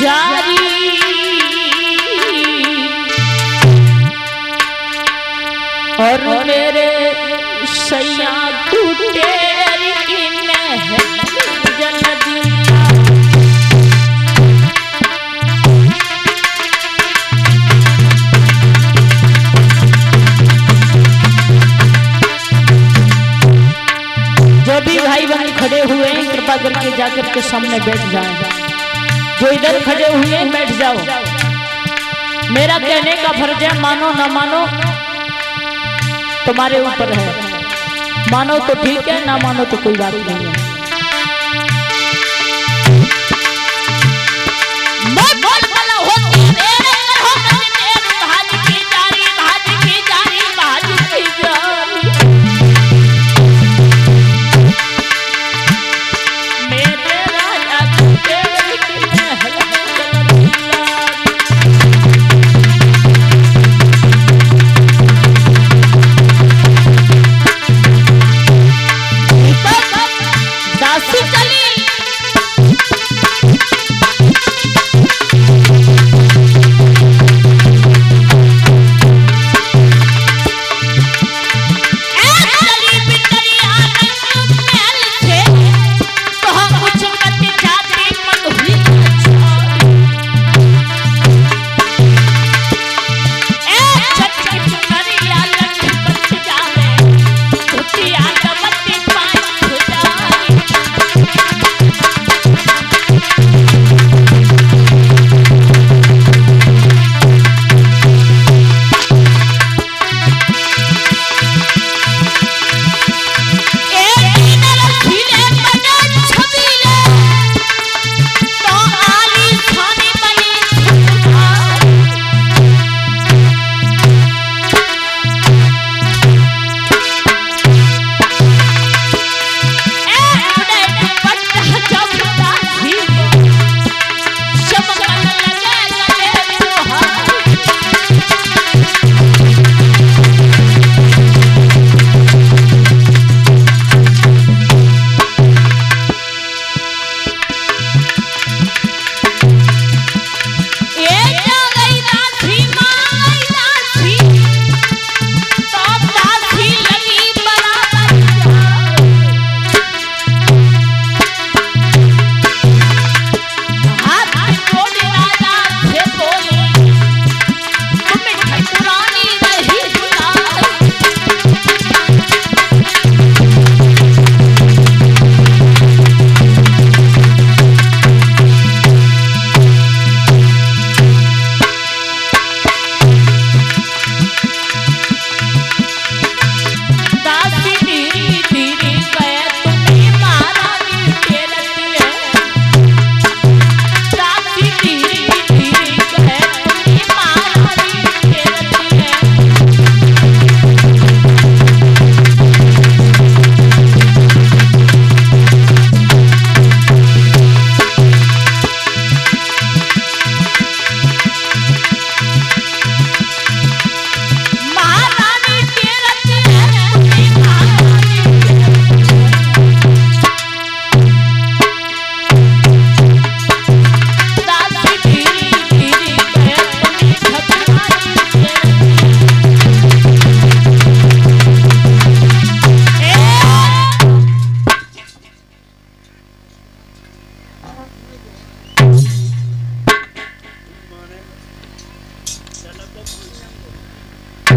जारी और मेरे सैया टूटे जो भी भाई बहन खड़े हुए हैं कृपा करके जाकर के सामने बैठ जाएं। जो इधर खड़े हुए हैं बैठ जाओ। मेरा कहने का फर्ज है, मानो ना मानो तुम्हारे ऊपर है। मानो तो ठीक है, ना मानो तो कोई बात नहीं है।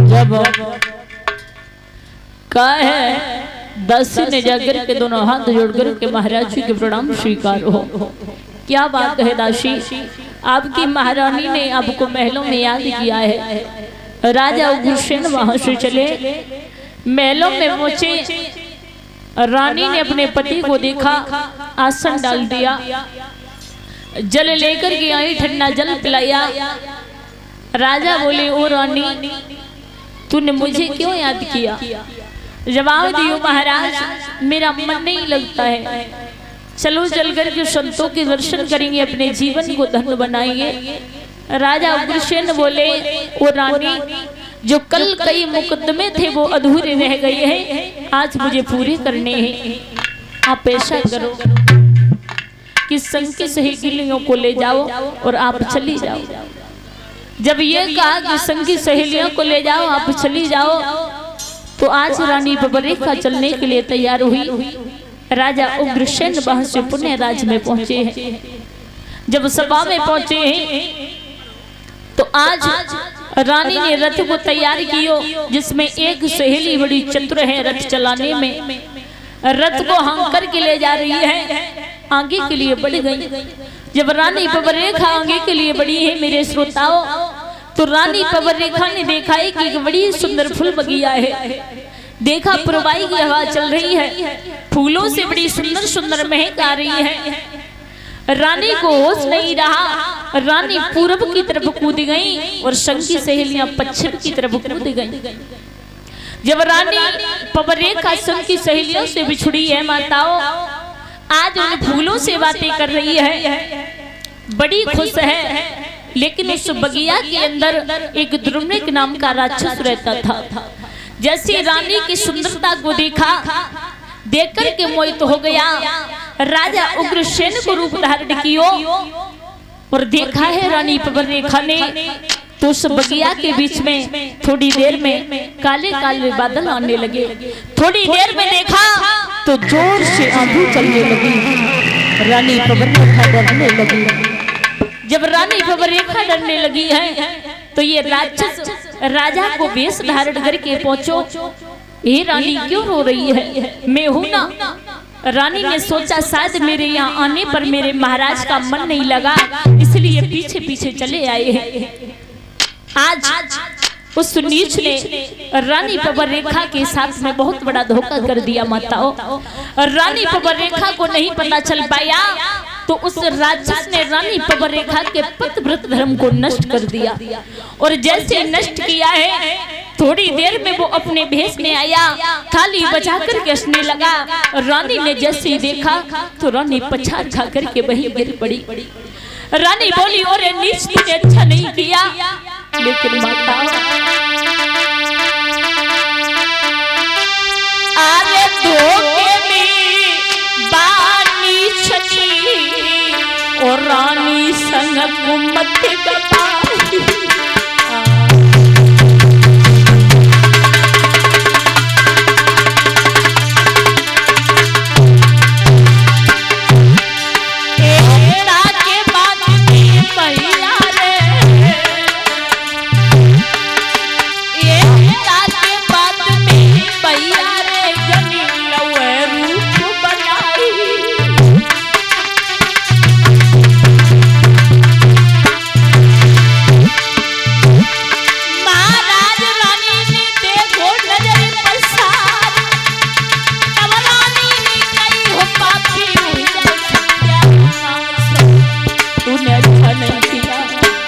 जब कहा है दासी ने जाकर के दोनों हाथ जोड़कर के महाराज जी के प्रणाम स्वीकार हो। क्या बात है दासी, आपकी महारानी ने आपको महलों में याद किया है। राजा उग्रसेन वहां से चले, महलों में पहुंचे, रानी ने अपने पति को देखा, आसन डाल दिया, जल लेकर के आई, ठंडा जल पिलाया। राजा बोले, ओ रानी तूने मुझे क्यों याद किया? जवाब दियो, महाराज मेरा मन नहीं लगता है, चलो चल कर के संतों के दर्शन करेंगे, अपने जीवन को धन्य बनाएंगे। राजा उग्रसेन बोले, ओ रानी जो कल कई मुकदमे थे वो अधूरे रह गए हैं, आज मुझे पूरे करने हैं, आप ऐसा करो कि संग की सहेलियों को ले जाओ और आप चली जाओ। जब ये कहा कि संग की सहेलियों को ले जाओ आप चली जाओ, तो आज रानी बबरेखा चलने के लिए तैयार हुई। राजा उग्रसेन वहां से पुण्य राज में पहुंचे हैं। जब सभा में पहुंचे हैं तो आज रानी ने रथ को तैयार कियो, जिसमें एक सहेली बड़ी चतुर है रथ चलाने में। रथ को हाँक कर के ले जा रही है, आगे के लिए बढ़ गई। जब रानी बबरेखा आगे के लिए बढ़ी है मेरे श्रोताओं, तो रानी बबरेखा ने देखा है कि बड़ी सुंदर फूल बगिया है। देखा पुरवाई की हवा चल रही है, फूलों से बड़ी सुंदर सुंदर महक आ रही है। रानी को होश नहीं रहा, रानी पूरब की तरफ कूद गई और संग की सहेलियां पश्चिम की तरफ कूद गई। जब रानी बबरेखा संग की सहेलियों से बिछुड़ी है माताओं, आज उन फूलों से बातें कर रही है, बड़ी खुश है। लेकिन उस बगिया के अंदर एक द्रुम्निक नाम का राक्षस रहता था। जैसे रानी की सुंदरता को देखा, देख कर के मोहित हो गया। राजा उग्रसेन को रूप धारण कियो और देखा है रानी बबरेखा ने, तो उस बगिया के बीच में थोड़ी देर में काले काले बादल आने लगे। थोड़ी देर में देखा तो जोर से आंधी चलने लगी। रानी बबरेखा डरने लगी। जब रानी बबरेखा डरने लगी है तो ये राक्षस राजा को वेश धारण करके पहुंचो। ये रानी क्यों रो रही है? मैं हूं ना। रानी ने सोचा शायद मेरे यहाँ आने पर मेरे महाराज का मन नहीं लगा, इसलिए पीछे पीछे चले आए हैं। आज उस नीच ने रानी बबरेखा के साथ में बहुत बड़ा धोखा कर दिया माताओं। रानी बबरेखा को नहीं पता चल पाया, तो उस राक्षस ने रानी बबरेखा के पतिव्रत धर्म को नष्ट कर दिया। और जैसे नष्ट किया है, थोड़ी देर में वो अपने भेष में आया, थाली बजा कर के हंसने लगा। रानी ने जैसे ही देखा तो रानी पछाड़ खा करके वहीं गिर पड़ी। रानी बोली, और नीच तूने अच्छा नहीं किया। लेकिन माता आरे धोखे में बानी छनी और रानी संग कुमत कपा